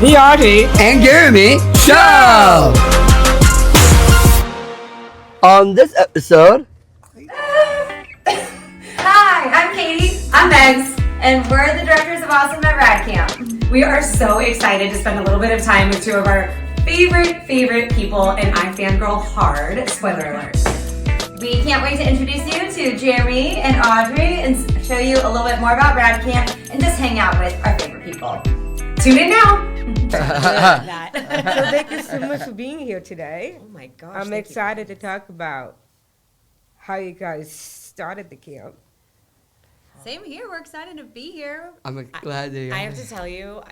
the Audrey and Jeremy Show! On this episode... Hi, I'm Katie. I'm Megs. And we're the directors of Awesome at RAD Camp. We are so excited to spend a little bit of time with two of our favorite people, and I fangirl hard. Spoiler alert. We can't wait to introduce you to Jeremy and Audrey and show you a little bit more about RAD Camp and just hang out with our favorite people. Tune in now. So thank you so much for being here today. Oh my gosh. I'm excited to talk about how you guys started the camp. Same here. We're excited to be here. I'm glad that I have to tell you,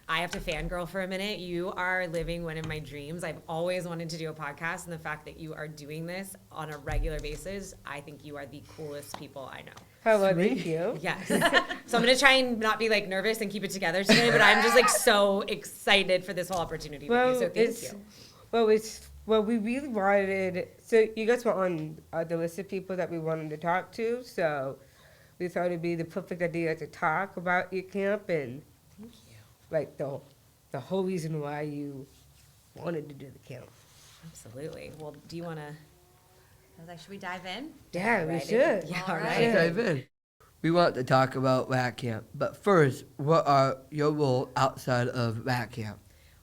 I have to fangirl for a minute. You are living one of my dreams. I've always wanted to do a podcast, and the fact that you are doing this on a regular basis, I think you are the coolest people I know. How about thank you? Yes. So I'm going to try and not be like nervous and keep it together today, but I'm just like so excited for this whole opportunity with you. So thank you. Well, we really wanted, so you guys were on the list of people that we wanted to talk to, so we thought it'd be the perfect idea to talk about your camp and Thank you. like the whole reason why you wanted to do the camp. Absolutely. Well, do you want to? I was like, should we dive in? Yeah, we Right. should. Yeah, All all right. right. dive in. We want to talk about RAD Camp, but first, what are your roles outside of RAD Camp?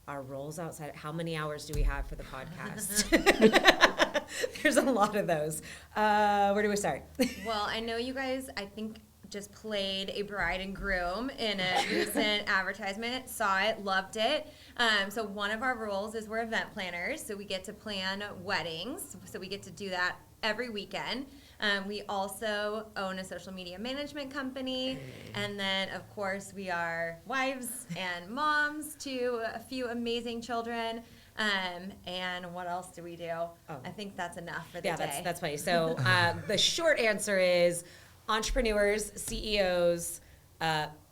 Our roles outside. How many hours do we have for the podcast? There's a lot of those. Where do we start? Well, I know you guys, I think, just played a bride and groom in a recent advertisement. Saw it, loved it. So one of our roles is we're event planners. So we get to plan weddings. So we get to do that every weekend. We also own a social media management company. And then, of course, we are wives and moms to a few amazing children. And what else do we do? I think that's enough for the Yeah, day. that's funny. So the short answer is entrepreneurs, CEOs,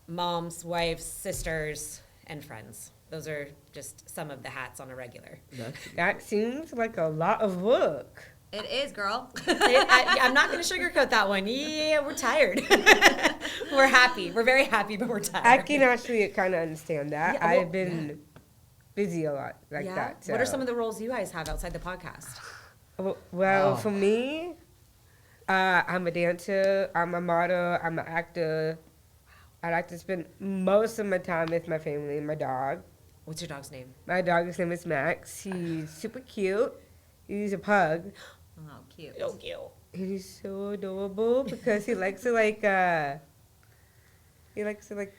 moms, wives, sisters, and friends. Those are just some of the hats on a regular. That seems like a lot of work. It is, girl. I'm not going to sugarcoat that one. Yeah, we're tired. We're happy. We're very happy, but we're tired. I can actually kind of understand that. Yeah, well, I've been busy a lot like that. What are so. some of the roles you guys have outside the podcast? Well, Oh. for me, I'm a dancer, I'm a model, I'm an actor. I like to spend most of my time with my family and my dog. What's your dog's name? My dog's name is Max. He's super cute. He's a pug. Oh, cute. Oh, cute. He's so adorable because he likes to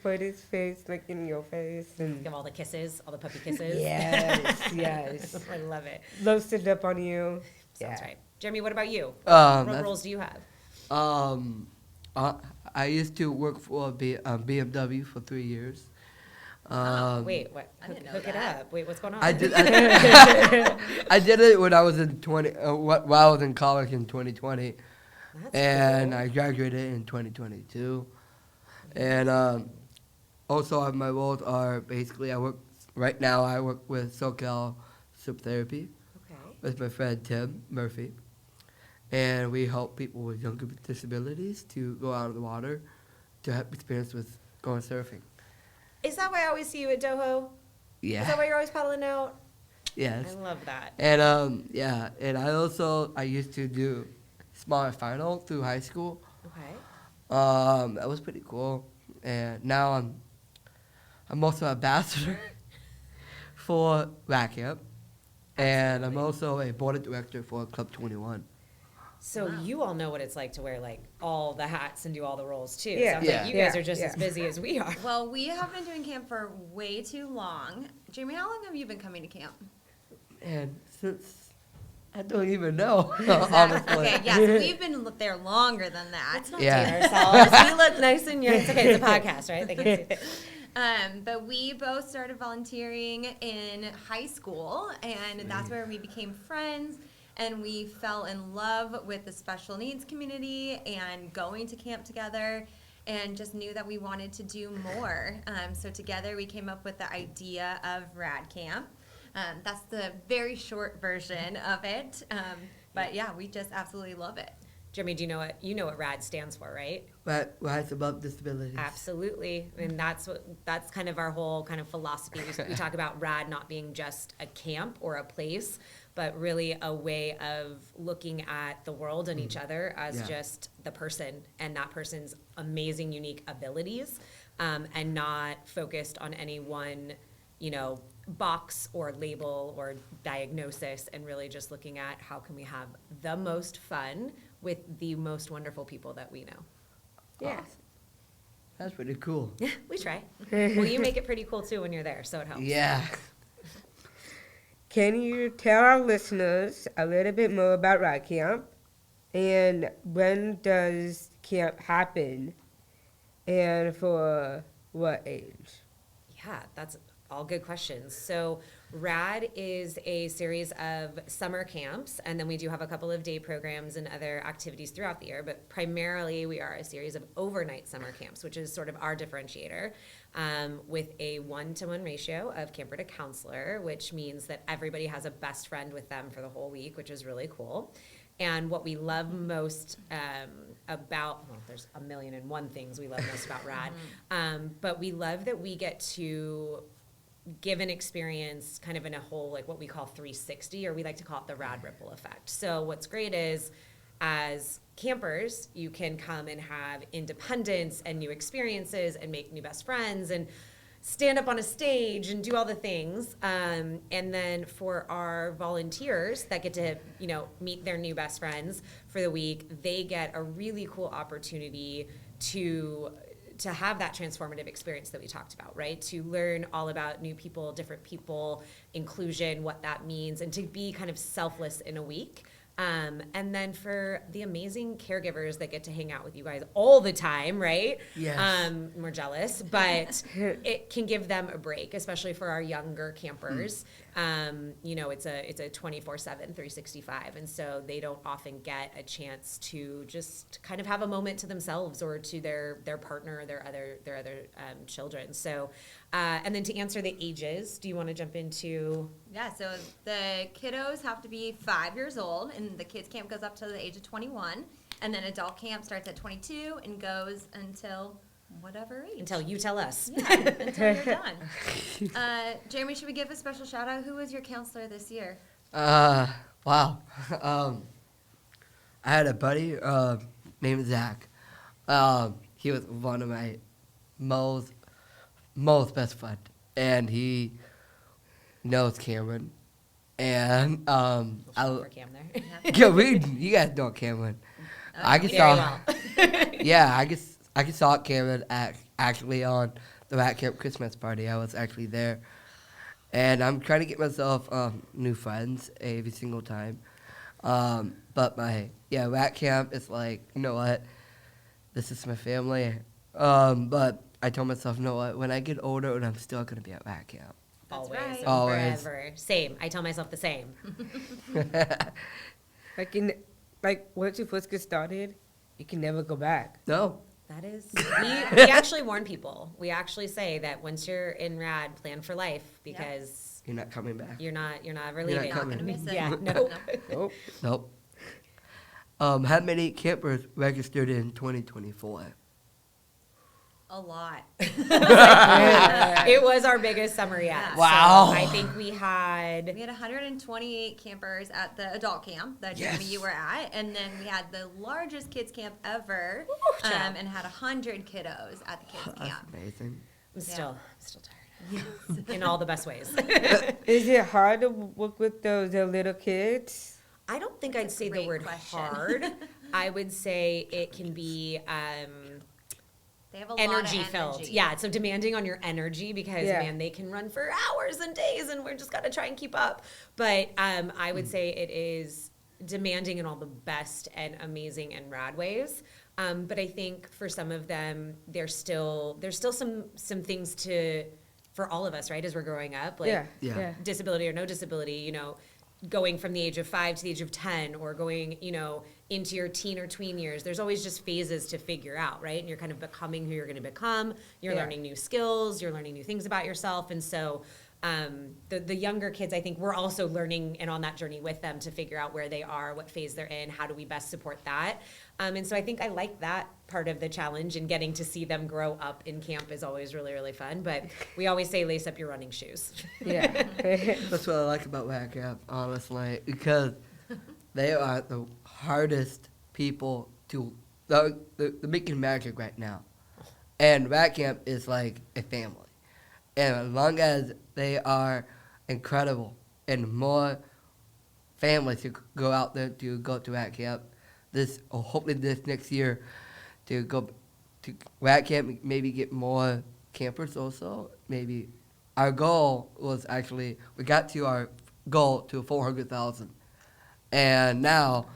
put his face like in your face and Give all the kisses, all the puppy kisses. yes. I love it. Loves to up on you. Sounds right. Jeremy, what about you? Um, What that's- roles do you have? I used to work for BMW for 3 years. Wait, what? I didn't know Hook it that. up. Wait, what's going on? I did it when I was in while I was in college in 2020, That's and cool. I graduated in 2022. And also my roles are basically I work with SoCal Soup Therapy Okay. with my friend Tim Murphy, and we help people with younger disabilities to go out of the water to have experience with going surfing. Is that why I always see you at Doho? Is that why you're always paddling out? Yes. I love that. And and I used to do smaller final through high school. Okay. That was pretty cool. And now I'm also an ambassador for RAD Camp, and I'm also a board of director for Club 21. So you all know what it's like to wear like all the hats and do all the roles too. Yeah. Sounds Yeah. like you guys Yeah. are just as busy as we are. Well, we have been doing camp for way too long. Jamie, how long have you been coming to camp? And since I don't even know, honestly. Okay, yes, we've been there longer than that. Let's not Yeah. date ourselves. We look nice and young. It's okay. It's a podcast, right? They can see it. But we both started volunteering in high school, and that's where we became friends. And we fell in love with the special needs community and going to camp together, and just knew that we wanted to do more. So together we came up with the idea of RAD Camp. That's the very short version of it. But yeah, we just absolutely love it. Jeremy, do you know what RAD stands for, right? Rise Above Disabilities. Absolutely. And that's kind of our whole kind of philosophy. We talk about RAD not being just a camp or a place, but really a way of looking at the world and each other as just the person and that person's amazing, unique abilities, and not focused on any one, box or label or diagnosis, and really just looking at how can we have the most fun with the most wonderful people that we know. Yes. That's pretty cool. Yeah, we try. Well, you make it pretty cool too when you're there, so it helps. Yeah. Can you tell our listeners a little bit more about RAD Camp? And when does camp happen? And for what age? Yeah, that's all good questions. So RAD is a series of summer camps, and then we do have a couple of day programs and other activities throughout the year, but primarily we are a series of overnight summer camps, which is sort of our differentiator, with a 1-to-1 ratio of camper to counselor, which means that everybody has a best friend with them for the whole week, which is really cool. And what we love most there's a million and one things we love most about RAD, but we love that we get to give an experience kind of in a whole, like what we call 360, or we like to call it the RAD ripple effect. So what's great is, as campers, you can come and have independence and new experiences and make new best friends and stand up on a stage and do all the things. And then for our volunteers that get to, meet their new best friends for the week, they get a really cool opportunity to have that transformative experience that we talked about, right? To learn all about new people, different people, inclusion, what that means, and to be kind of selfless in a week. And then for the amazing caregivers that get to hang out with you guys all the time, right? Yes. We're jealous, but it can give them a break, especially for our younger campers. It's a 24/7, 365, and so they don't often get a chance to just kind of have a moment to themselves or to their partner or their other children. So, and then to answer the ages, do you want to jump into? Yeah, so the kiddos have to be 5 years old, and the kids camp goes up to the age of 21, and then adult camp starts at 22 and goes until whatever age. Until you tell us. Yeah, until you're done. Jeremy, should we give a special shout out? Who was your counselor this year? Wow. I had a buddy named Zach. He was one of my most best friend, and he knows Cameron. And For Cam there. you guys know Cameron. I just Very saw. well. Yeah, I just saw Cameron actually on the RAD Camp Christmas party. I was actually there, and I'm trying to get myself new friends every single time. But RAD Camp is like, you know what, this is my family. But I told myself, you know what, when I get older, and I'm still gonna be at RAD Camp. That's Always right. and Always. forever. Same. I tell myself the same. Once you first get started, you can never go back. No. That is, we actually warn people. We actually say that once you're in RAD, plan for life, because You're not coming back. you're not ever You're not leaving. coming. Not gonna miss it. Yeah, No. Nope. Nope. How many campers registered in 2024? A lot. It was our biggest summer yet. Wow. So I think we had 128 campers at the adult camp that Jeremy, you were at, and then we had the largest kids camp ever, child. and had 100 kiddos at the kids That's camp. amazing. I'm still tired. In all the best ways. Is it hard to work with those little kids? I don't think I'd say the great word question. hard. I would say it can be They have a lot energy of filled. energy. Yeah, so demanding on your energy because Yeah. man, they can run for hours and days, and we're just gotta try and keep up. But I would say it is demanding in all the best and amazing and rad ways. But I think for some of them, there's still some things for all of us, right, as we're growing up, like Yeah. disability or no disability, going from the age of 5 to the age of 10, or going, into your teen or tween years. There's always just phases to figure out, right? And you're kind of becoming who you're going to become. You're Yeah. learning new skills. You're learning new things about yourself. And so the younger kids, I think we're also learning and on that journey with them to figure out where they are, what phase they're in, how do we best support that. And so I think I like that part of the challenge, and getting to see them grow up in camp is always really, really fun. But we always say lace up your running shoes. Yeah. That's what I like about RAD Camp, honestly, because they are the hardest people to, they're making magic right now. And RAD Camp is like a family. And as long as they are incredible and more families to go out there to go to RAD Camp, hopefully this next year to go to RAD Camp, maybe get more campers also. Maybe our goal was actually, we got to our goal to 400,000. And now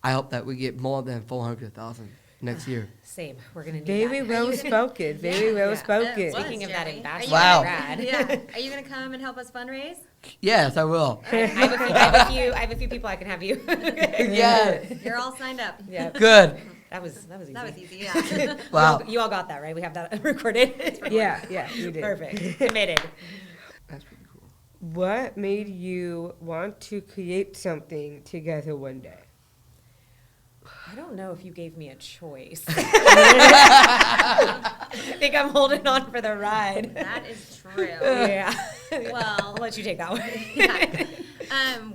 I hope that we get more than 400,000 next year. Same. We're going to need Very that. well spoken. Very well spoken. Speaking of that Jeremy. ambassador, Wow. Rad. Yeah. Are you gonna come and help us fundraise? Yes, I will. I have a few people I can have you. Yeah. You're all signed up. Yeah. Good. That was easy. That was easy. Yeah. Wow. You all got that, right? We have that recorded. Yeah, you did. Perfect. Committed. That's pretty cool. What made you want to create something together one day? I don't know if you gave me a choice. I think I'm holding on for the ride. That is true. Yeah. Well, I'll let you take that one. yeah.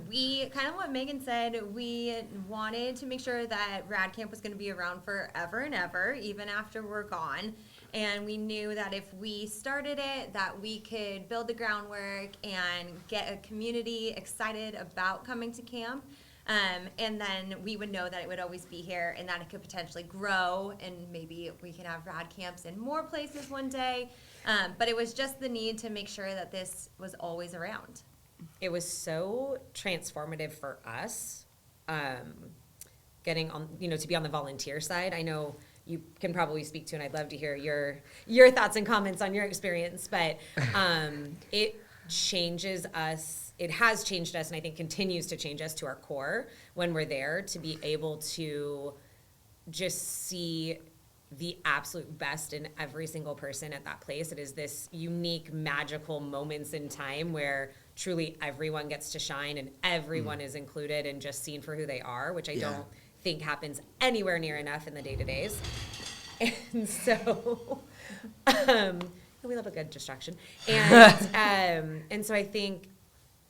We kind of what Megan said, we wanted to make sure that RAD Camp was going to be around forever and ever, even after we're gone. And we knew that if we started it, that we could build the groundwork and get a community excited about coming to camp. And then we would know that it would always be here and that it could potentially grow, and maybe we can have RAD camps in more places one day. But it was just the need to make sure that this was always around. It was so transformative for us, getting on, to be on the volunteer side. I know you can probably speak to, and I'd love to hear your thoughts and comments on your experience, but it changes us. It has changed us, and I think continues to change us to our core when we're there, to be able to just see the absolute best in every single person at that place. It is this unique, magical moments in time where truly everyone gets to shine and everyone is included and just seen for who they are, which I don't think happens anywhere near enough in the day-to-days. And so we love a good distraction. And so I think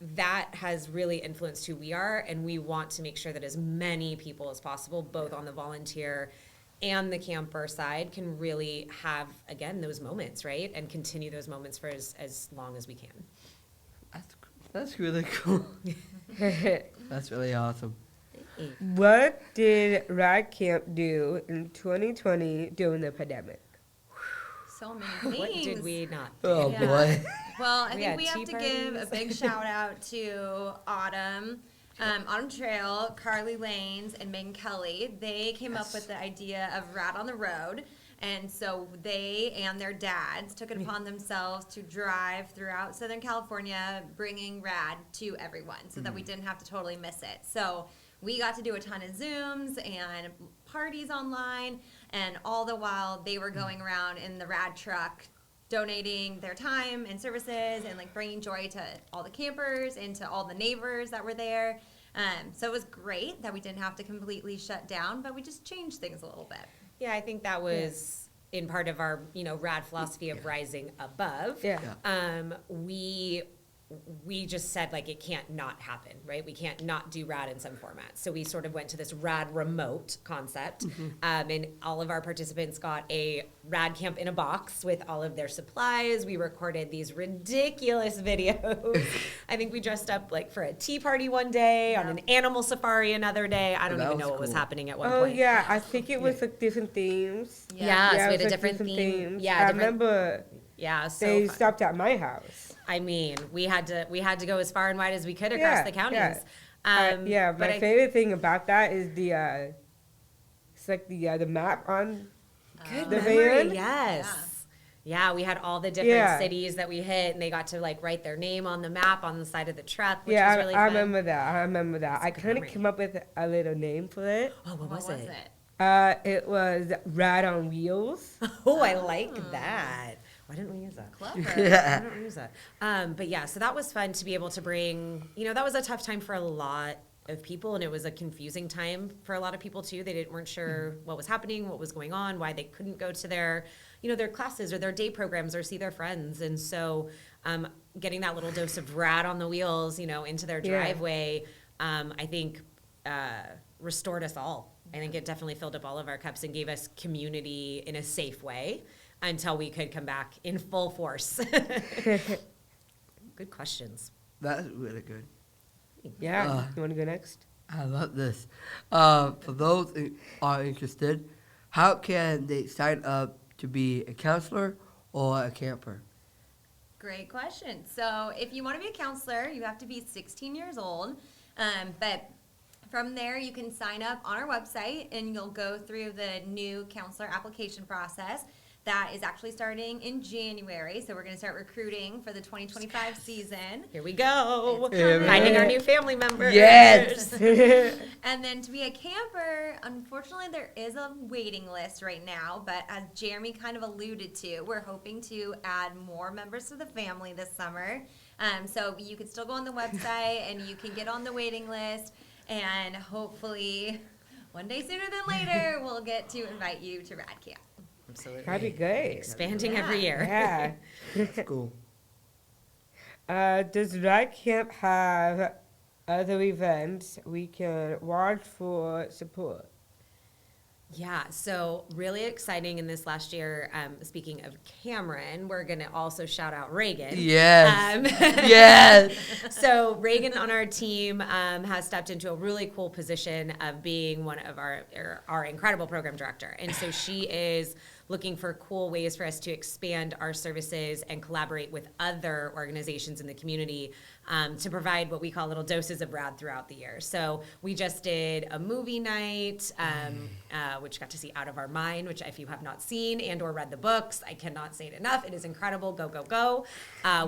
that has really influenced who we are, and we want to make sure that as many people as possible, both on the volunteer and the camper side, can really have, again, those moments, right? And continue those moments for as long as we can. That's really cool. That's really awesome. What did RAD Camp do in 2020 during the pandemic? So many things. What did we not do? Oh, Yeah. boy. Well, I We think had we have tea to give a parties. big shout out to Autumn, Autumn Trail, Carly Lanes, and Megan Kelly. They came up with the idea of RAD on the Road. And so they and their dads took it upon themselves to drive throughout Southern California, bringing RAD to everyone so that we didn't have to totally miss it. So we got to do a ton of Zooms and parties online, and all the while they were going around in the RAD truck donating their time and services and like bringing joy to all the campers and to all the neighbors that were there. So it was great that we didn't have to completely shut down, but we just changed things a little bit. Yeah, I think that was in part of our, RAD philosophy of rising above. Yeah. We just said, like, it can't not happen, right? We can't not do RAD in some format. So we sort of went to this RAD remote concept. And all of our participants got a RAD camp in a box with all of their supplies. We recorded these ridiculous videos. I think we dressed up like for a tea party one day, on an animal safari another day. I don't That even was know what was cool. happening at one Oh point. yeah, I think it was like different themes. Yeah, so we it had was a like different theme. themes. Yeah, I different. remember Yeah, so they fun. stopped at my house. I mean, we had to go as far and wide as we could across the counties. Yeah, but my favorite thing about that is it's like the map on Good the memory, van. yes. Yeah, we had all the different Yeah. cities that we hit, and they got to like wite their name on the map on the side of the truck, which Yeah, was really I fun. remember that. I good kind of memory. came up with a little name for it. Oh, what was it? It was RAD on Wheels. Oh, I like that. Why didn't we use that? Clever. Why don't we use that? But yeah, so that was fun to be able to bring, that was a tough time for a lot of people, and it was a confusing time for a lot of people too. They weren't sure what was happening, what was going on, why they couldn't go to their, their classes or their day programs or see their friends. And so getting that little dose of RAD on the wheels, into their driveway, I think restored us all. I think it definitely filled up all of our cups and gave us community in a safe way until we could come back in full force. Good questions. That's really good. Yeah. You want to go next? I love this. For those who are interested, how can they sign up to be a counselor or a camper? Great question. So if you want to be a counselor, you have to be 16 years old. But from there, you can sign up on our website, and you'll go through the new counselor application process. That is actually starting in January, so we're going to start recruiting for the 2025 season. Here we go. It's coming. Finding our new family members. Yes. And then to be a camper, unfortunately, there is a waiting list right now, but as Jeremy kind of alluded to, we're hoping to add more members to the family this summer. So you can still go on the website, and you can get on the waiting list, and hopefully one day sooner than later, we'll get to invite you to RAD Camp. Absolutely. That'd be great. Expanding every year. Yeah. That's cool. Does RAD Camp have other events we can watch for support? Yeah, so really exciting in this last year. Speaking of Cameron, we're going to also shout out Reagan. Yes. Yes. So Reagan on our team has stepped into a really cool position of being one of our incredible program director. And so she is looking for cool ways for us to expand our services and collaborate with other organizations in the community to provide what we call little doses of RAD throughout the year. So we just did a movie night, which got to see Out of Our Mind, which if you have not seen and or read the books, I cannot say it enough. It is incredible. Go, go, go.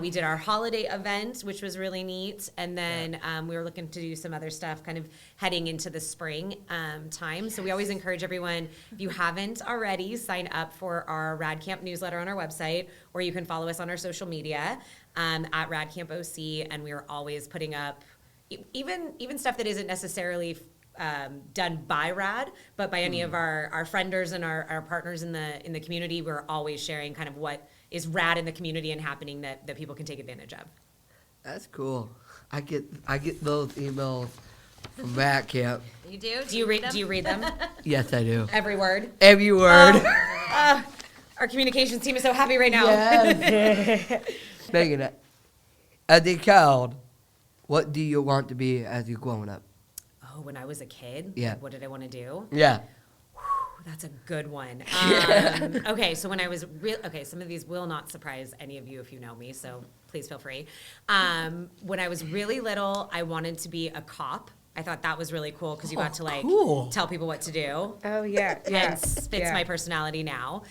We did our holiday event, which was really neat. And then we were looking to do some other stuff kind of heading into the spring time. So we always encourage everyone, if you haven't already, sign up for our RAD Camp newsletter on our website, or you can follow us on our social media at RAD Camp OC, and we are always putting up even stuff that isn't necessarily done by RAD, but by any of our frienders and our partners in the community. We're always sharing kind of what is RAD in the community and happening that people can take advantage of. That's cool. I get those emails from RAD Camp. You do? Do you read them? Yes, I do. Every word? Every word. Our communications team is so happy right now. Yes. Meghan, as a child, what do you want to be as you're growing up? Oh, when I was a kid? Yeah. What did I want to do? Yeah. That's a good one. Okay, so when I was some of these will not surprise any of you if you know me, so please feel free. When I was really little, I wanted to be a cop. I thought that was really cool because you got to cool. tell people what to do. Oh, yeah. And fits my personality now.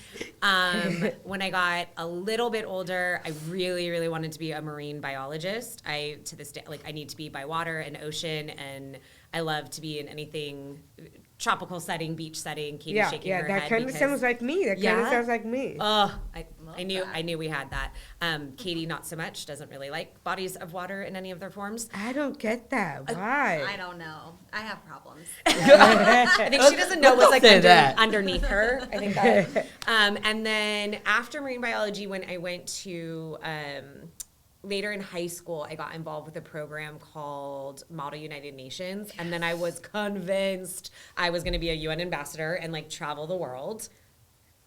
When I got a little bit older, I really, really wanted to be a marine biologist. To this day, I need to be by water and ocean, and I love to be in anything tropical setting, beach setting. Katie's shaking her head. Yeah, that kind of sounds like me. That kind of sounds like me. Oh, I knew we had that. Katie, not so much, doesn't really like bodies of water in any of their forms. I don't get that. Why? I don't know. I have problems. I think she doesn't know what's underneath her. I think that. And then after marine biology, when I went to later in high school, I got involved with a program called Model United Nations, and then I was convinced I was going to be a UN ambassador and travel the world.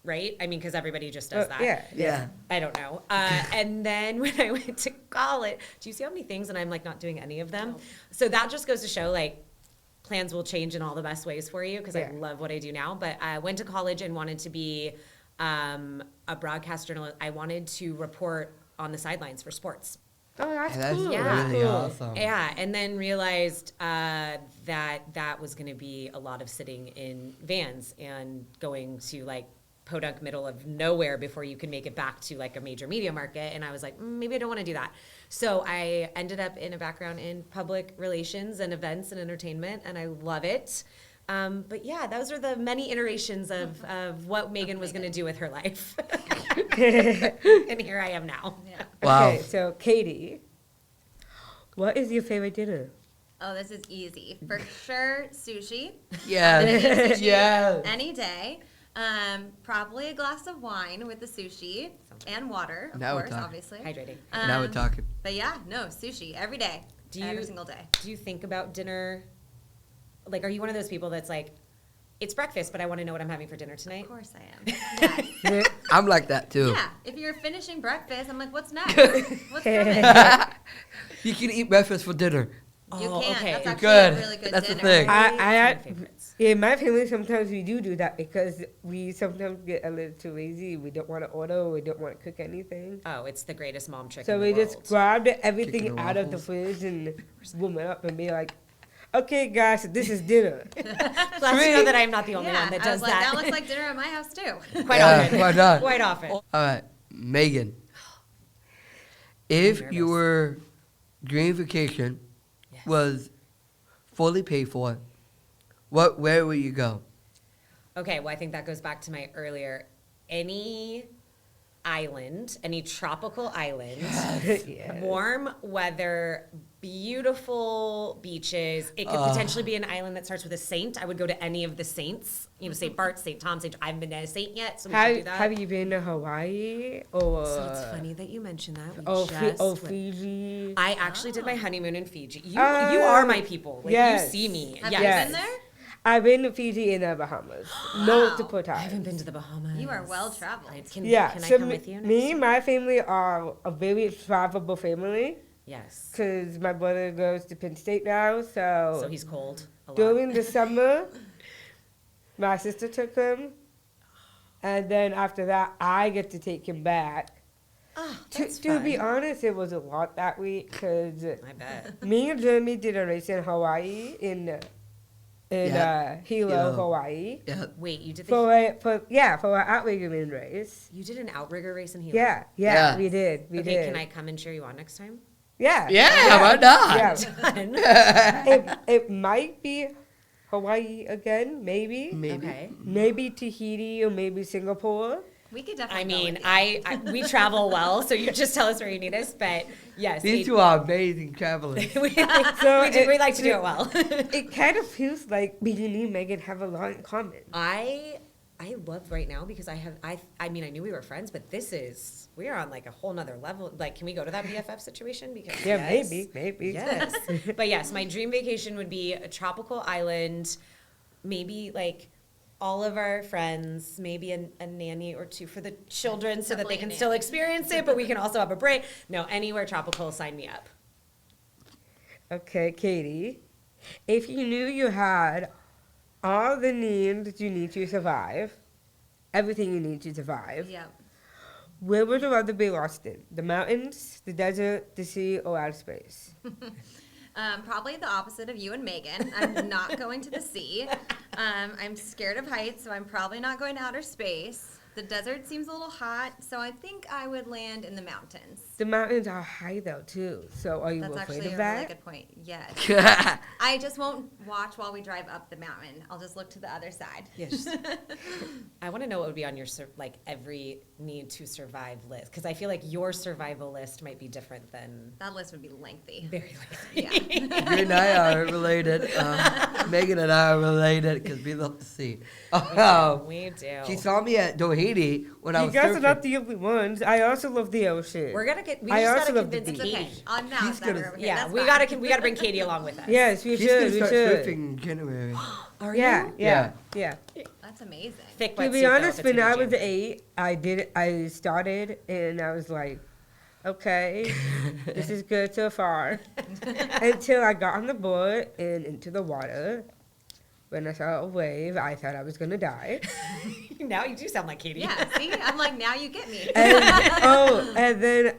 Right? I mean, because everybody just does that. Yeah. I don't know. And then when I went to college, do you see how many things and I'm not doing any of them? No. So that just goes to show plans will change in all the best ways for you because I love what I do now. But I went to college and wanted to be a broadcast journalist. I wanted to report on the sidelines for sports. Oh, that's cool. Really awesome. Yeah, and then realized that was going to be a lot of sitting in vans and going to podunk middle of nowhere before you can make it back to a major media market. And I was like, maybe I don't want to do that. So I ended up in a background in public relations and events and entertainment, and I love it. But yeah, those are the many iterations of what Meghan was going to do with her life. And here I am now. Yeah. Wow. Okay, so Katie, what is your favorite dinner? Oh, this is easy. For sure, sushi. Yes. Yes. Any day. Probably a glass of wine with the sushi and water, of Now we're course, talking. obviously. Hydrating. Now we're talking. But yeah, no, sushi every day. Every single day. Do you think about dinner? Like, are you one of those people that's like, it's breakfast, but I want to know what I'm having for dinner tonight? Of course I am. Yes. I'm like that too. Yeah. If you're finishing breakfast, I'm like, what's next? What's coming? You can eat breakfast for dinner. You Oh, can. okay. That's You're actually good. a really good That's the dinner. thing. I It's my favorites. in my family sometimes we do that because we sometimes get a little too lazy. We don't want to order. We don't want to cook anything. Oh, it's the greatest mom trick So in the we world. just grabbed Chicken everything and out of the waffles. fridge and warm it up and be like, okay, guys, this is dinner. Glad to know that I'm not the only one that I does was like, that. that looks like dinner at my house too. Quite Yeah, often. why not? Quite often. All right, Meghan. If nervous. your dream vacation Yes. was fully paid for, where would you go? Okay, well, I think that goes back to my earlier. Any island, any tropical island, Yeah. warm weather, beautiful beaches. It could potentially be an island that starts with a saint. I would go to any of the saints. You know, St. Bart, St. Tom, St. I haven't been to a saint yet, so we should do that. Have you been to Hawaii or So it's funny that you mentioned that. We oh, just went- Fiji? I actually did my honeymoon in Fiji. You Oh, are my people. Like yes. you see me. Have yes. you Yes. been there? I've been to Fiji and the Bahamas multiple times. I haven't been to the Bahamas. You are well traveled. Can Yeah, I so come with you? me next and my family are a very travelable family Yes. because my brother goes to Penn State now. So he's cold. A lot. During the summer, my sister took him, and then after that, I get to take him back. Oh, To, that's to be fun. honest, it was a lot that week because I bet. me and Jeremy did a race in Hawaii Yeah. Hilo, Yeah. Hawaii. Yeah. Wait, you did For an outrigger race. you did an outrigger race in Hilo? Yeah, Yeah. we did. We Okay, did. can I come and cheer you on next time? Yeah. Yeah, why not? Yeah. Fun. it might be Hawaii again, maybe. Maybe. Okay. Maybe Tahiti or maybe Singapore. We could definitely I go mean, with you. I we travel well, so you just tell us where you need us. But yes, These two are amazing travelers. we it- like to do it well. It kind of feels like me and Meghan have a lot in common. I love right now because I mean I knew we were friends, but we are on like a whole nother level. Like, can we go to that BFF situation? Because Yeah, yes. maybe. Yes. But yes, my dream vacation would be a tropical island, maybe like all of our friends, maybe a nanny or two for the children so that they Definitely a can still nanny. experience it, but we can also have a break. No, anywhere tropical, sign me up. Okay, Katie. If you knew you had all the needs you need to survive, everything you need to survive, Yep. where would you rather be lost in? The mountains, the desert, the sea, or outer space? Probably the opposite of you and Meghan. I'm not going to the sea. I'm scared of heights, so I'm probably not going to outer space. The desert seems a little hot, so I think I would land in the mountains. The mountains are high though too. So are you That's afraid actually of a that? really good point. Yes. I just won't watch while we drive up the mountain. I'll just look to the other side. Yes. I want to know what would be on your every need to survive list, because I feel like your survival list might be different than That list would be lengthy. very likely. Yeah. You and I are related. Meghan and I are related because we love the sea. Oh, We do. she saw me at Tahiti when I You was guys are surfing. not the only ones. I also love the ocean. We I just also gotta love the convince It's beach. Katie. okay. Now She's it's better gonna- over here. Yeah, That's we fine. gotta bring Katie along with us. Yes, we She's should. gonna We start should. surfing in January. Are Yeah, you? yeah. That's amazing. Thick To wetsuit, be though, honest, if it's when I gonna was jam. 8, I started and I was like, okay, this is good so far. Until I got on the board and into the water. When I saw a wave, I thought I was gonna die. Now you do sound like Katie. Yeah, see? I'm like, now you get me. And then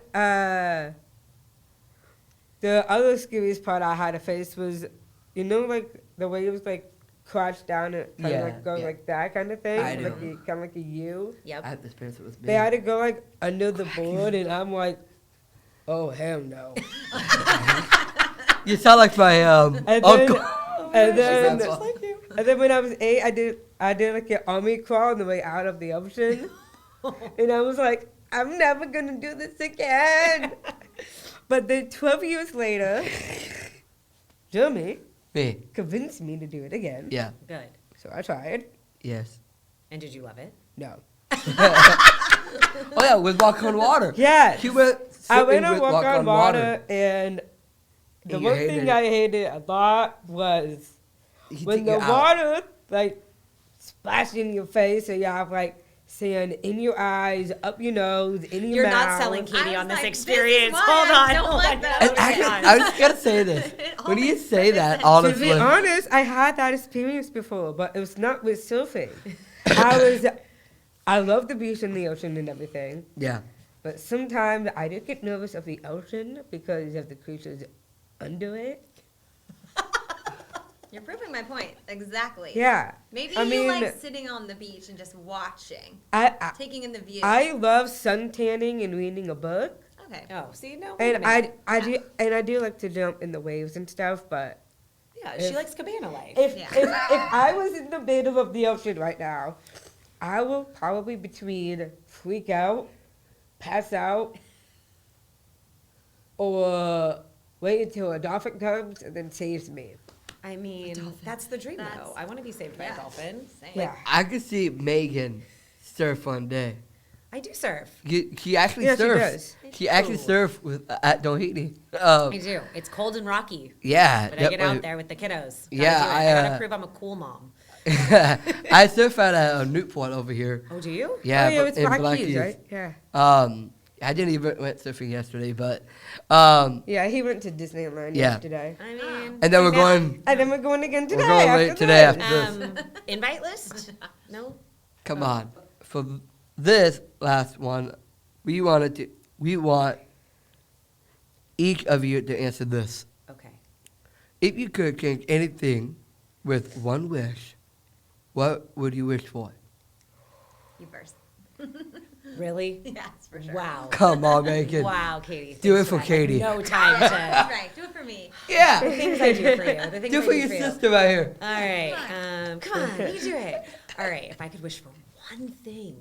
the other scariest part I had to face was, like the waves like crash down and kind of Yeah, like go yeah. like that kind of thing, I like know. kind of like a U. Yep. I had this experience with me. They had to go like under the board, and I'm like, oh hell no. You sound like my And uncle. then, and then, Sounds And then when I was 8, I did like an army crawl on the way out of the ocean. And I was like, I'm never going to do this again. But then 12 years later, Jeremy Me. convinced me to do it again. Yeah. Good. So I tried. Yes. And did you love it? No. Oh yeah, with walk on water. Yes. She went. I went swimming on with walk on water, and the You one hated thing it. I hated a lot was He when took the you out. water like splashed in your face, and you have like sand in your eyes, up your nose, in your You're mouth. not selling Katie I on was this like, this is experience. why Hold I on. don't Hold like on. that. And Okay. actually, I was gonna say this. It When all you makes say perfect that, sense. all To this be was. honest, I had that experience before, but it was not with surfing. I love the beach and the ocean and everything, Yeah. but sometimes I do get nervous of the ocean because of the creatures under it. You're proving my point. Exactly. Yeah. Maybe I you mean, like sitting on the beach and just watching, I taking in the view. I love sun tanning and reading a book, Okay. Oh, see, no. wait a and minute. I do like to jump in the waves and stuff. But Yeah, she if- likes cabana life. if Yeah. if I was in the middle of the ocean right now, I will probably between freak out, pass out, or wait until a dolphin comes and then saves me. I mean, that's the dream, That's- though. I want to be saved by a yeah. dolphin. Same. Yeah. I could see Megan surf one day. I do surf. She actually Yeah, she surfs. does. She actually surfs with at Doheny. I do. It's cold and rocky, Yeah. but I get out there with the kiddos. Gotta Yeah, do it. I, I gotta uh, prove I'm a cool mom. I surf at Newport over here. Oh, do you? Yeah, oh, yeah, but it's in Black Keys, Keys. right? Yeah. I didn't even went surfing yesterday, but Yeah, he went to Disneyland Yeah. yesterday. I mean, and then we're going. And then we're going again today. We're going after late today this. after this. invite list? No. Come on, for this last one, we want each of you to answer this. Okay. If you could change anything with one wish, what would you wish for? You first. Really? Yes, for sure. Wow. Come on, Megan. Wow, Katie. Do thanks it for that. Katie. No time That's to. right. Do it for me. The Yeah. things I do for you. The things Do I it for your you. sister right here. All right. Come on, you do it. All right. If I could wish for one thing,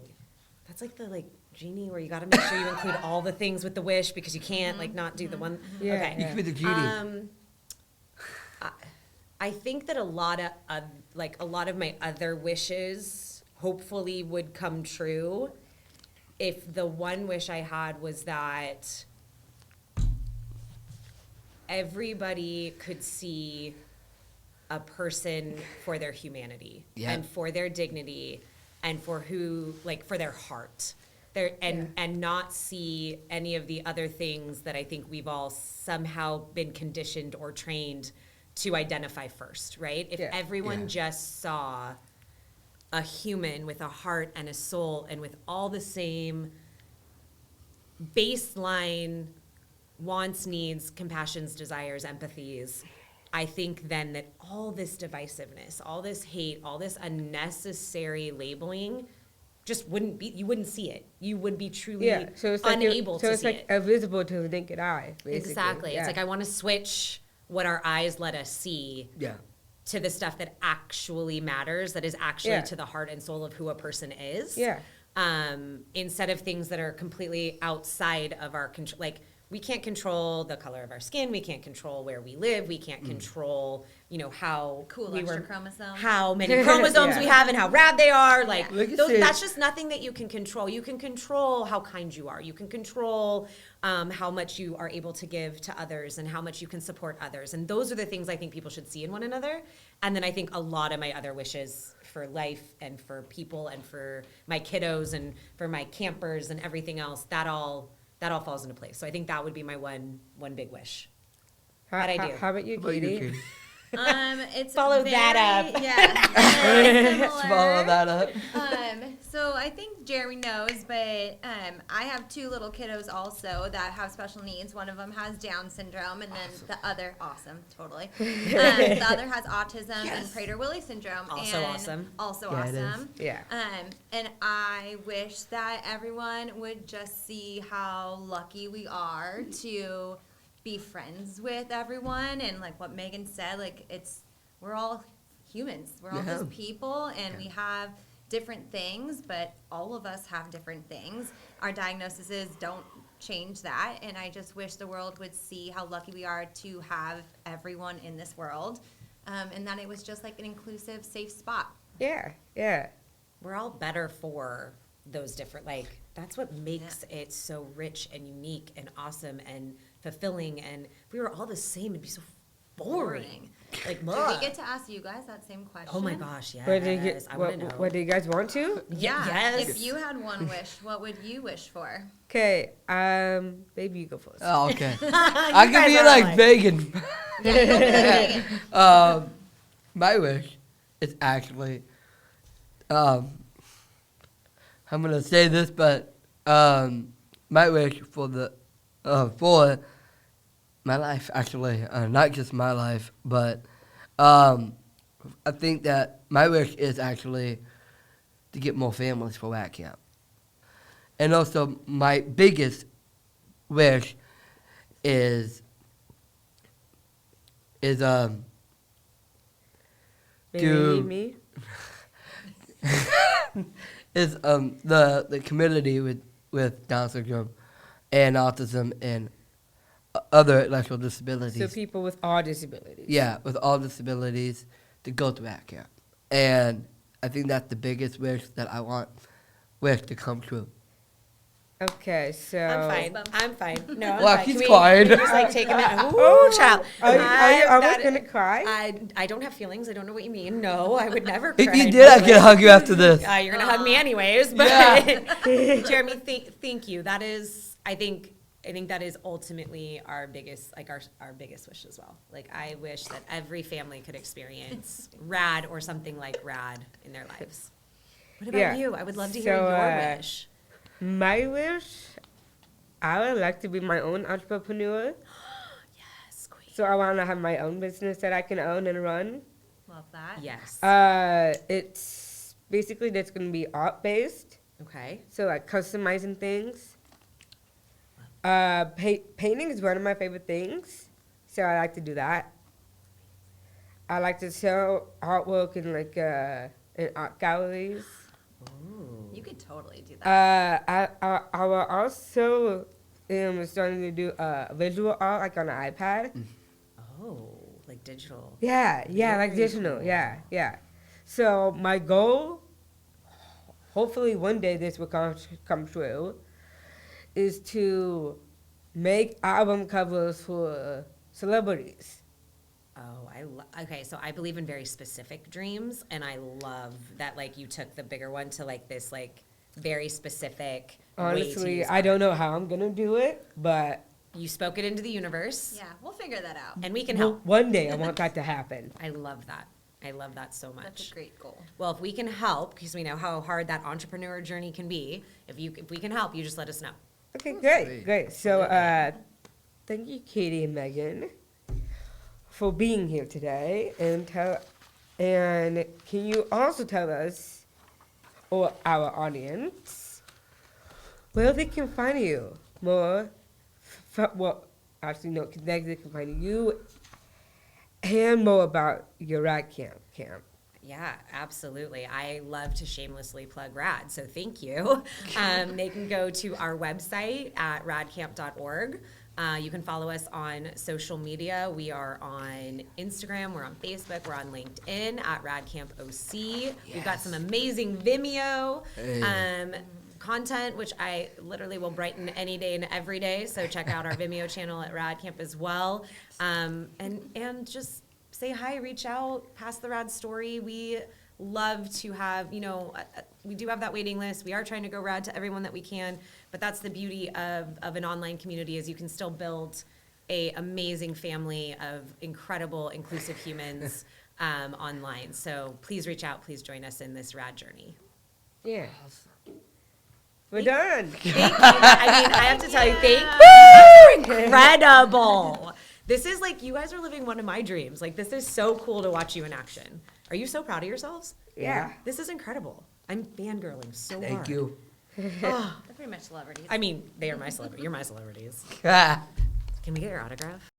that's like the genie where you got to make sure you include all the things with the wish because you can't not do the one. Yeah, Okay. You could be the genie. I think that a lot of my other wishes hopefully would come true if the one wish I had was that everybody could see a person for their humanity Yeah. and for their dignity and for for their heart. And not see any of the other things that I think we've all somehow been conditioned or trained to identify first, right? If Yeah. everyone Yeah. just saw a human with a heart and a soul and with all the same baseline wants, needs, compassions, desires, empathies, I think then that all this divisiveness, all this hate, all this unnecessary labeling just you wouldn't see it. You would be truly Yeah, so it's like unable to it's see like it. invisible to the naked eye. Basically. Exactly. Yeah. It's like I want to switch what our eyes let us see Yeah. to the stuff that actually matters, that is actually Yeah. to the heart and soul of who a person is. Yeah. Instead of things that are completely outside of our control. Like, we can't control the color of our skin. We can't control where we live. We can't control, how Cool we extra were, chromosomes. how many chromosomes Yeah. we have and how rad they are. Like, Look at this. that's just nothing that you can control. You can control how kind you are. You can control how much you are able to give to others and how much you can support others. And those are the things I think people should see in one another. And then I think a lot of my other wishes for life and for people and for my kiddos and for my campers and everything else, that all falls into place. So I think that would be my one big wish. How'd I do? How about you, How about you, Katie? Katie? It's Follow that up. Yeah. very similar. Follow that up. So I think Jeremy knows, but I have 2 little kiddos also that have special needs. One of them has Down syndrome, and then the other, totally. The other has autism and Prader-Willi syndrome. Also and awesome. Also Yeah, it is. awesome. Yeah. And I wish that everyone would just see how lucky we are to be friends with everyone, and like what Megan said, like we're all humans. We're all Yeah. just people, and Yeah. we have different things, but all of us have different things. Our diagnoses don't change that, and I just wish the world would see how lucky we are to have everyone in this world, and that it was just like an inclusive, safe spot. Yeah, yeah. We're all better for those different, like, that's what makes it so rich and unique and awesome and fulfilling. And if we were all the same, it'd be so boring. Like, Did we ugh. get to ask you guys that same question? Oh my gosh, yes. What do you get? I want to know. What do you guys want to? Yeah. Yes. If you had one wish, what would you wish for? Okay, baby, you go first. Oh, okay. I could guys be are like like- vegan. Yeah, go for the vegan. My wish is actually, I'm gonna say this, but my wish for my life, actually, not just my life, but I think that my wish is actually to get more families for RAD Camp. And also, my biggest wish is Maybe to- me. is the community with Down syndrome and autism and other intellectual disabilities. So people with all disabilities. Yeah, with all disabilities to go to RAD Camp. And I think that's the biggest wish that I wish to come true. Okay, so. I'm fine. I'm fine. No, I'm Well, fine. he's Can quiet. can we just like take a minute? Ooh, Oh, child. Are you almost That- gonna cry? I don't have feelings. I don't know what you mean. No, I would never If cry. you did, I could hug you after this. You're gonna hug me anyways. But Yeah. Jeremy, thank you. That is, I think that is ultimately our biggest, like our biggest wish as well. Like, I wish that every family could experience RAD or something like RAD in their lives. What about Yeah. you? I would love to hear So, your wish. My wish, I would like to be my own entrepreneur. Yes, queen. So I want to have my own business that I can own and run. Love that. Yes. It's basically that's going to be art based. Okay. So like customizing things. Painting is one of my favorite things. So I like to do that. I like to sell artwork in like in art galleries. You could totally do that. I will also starting to do visual art like on an iPad. Oh, like digital. Yeah, like Very digital. cool. Yeah. So my goal, hopefully one day this will come true, is to make album covers for celebrities. Oh, okay. So I believe in very specific dreams, and I love that like you took the bigger one to like this like very specific. way to Honestly, use I don't know how I'm gonna do it, but You spoke it into the universe, Yeah, we'll figure that out. and we can help. one day I want that to happen. I love that. I love that so much. That's a great goal. Well, if we can help, because we know how hard that entrepreneur journey can be, if we can help, you just let us know. Okay, Sweet. great. So thank you, Katie and Meghan, for being here today, and can you also tell us, or our audience, where they can find you more? They can find you, and more about your RAD camp. Yeah, absolutely. I love to shamelessly plug RAD, so thank you. They can go to our website at radcamp.org. You can follow us on social media. We are on Instagram, we're on Facebook, we're on LinkedIn at RadCampOC. We've got some amazing Vimeo content, which I literally will brighten any day and every day. So check out our Vimeo channel at RAD Camp as well. And just say hi, reach out, pass the RAD story. We love to have, we do have that waiting list. We are trying to go RAD to everyone that we can, but that's the beauty of an online community is you can still build a amazing family of incredible, inclusive humans online. So please reach out, please join us in this RAD journey. Yeah. We're done. Thank you. I mean, I have to tell you, thank you. Incredible. This is like, you guys are living one of my dreams. Like, this is so cool to watch you in action. Are you so proud of yourselves? Yeah. This is incredible. I'm fangirling so hard. Thank you. They're pretty much celebrities. I mean, they are my celebrity. You're my celebrities. Ah. Can we get your autograph?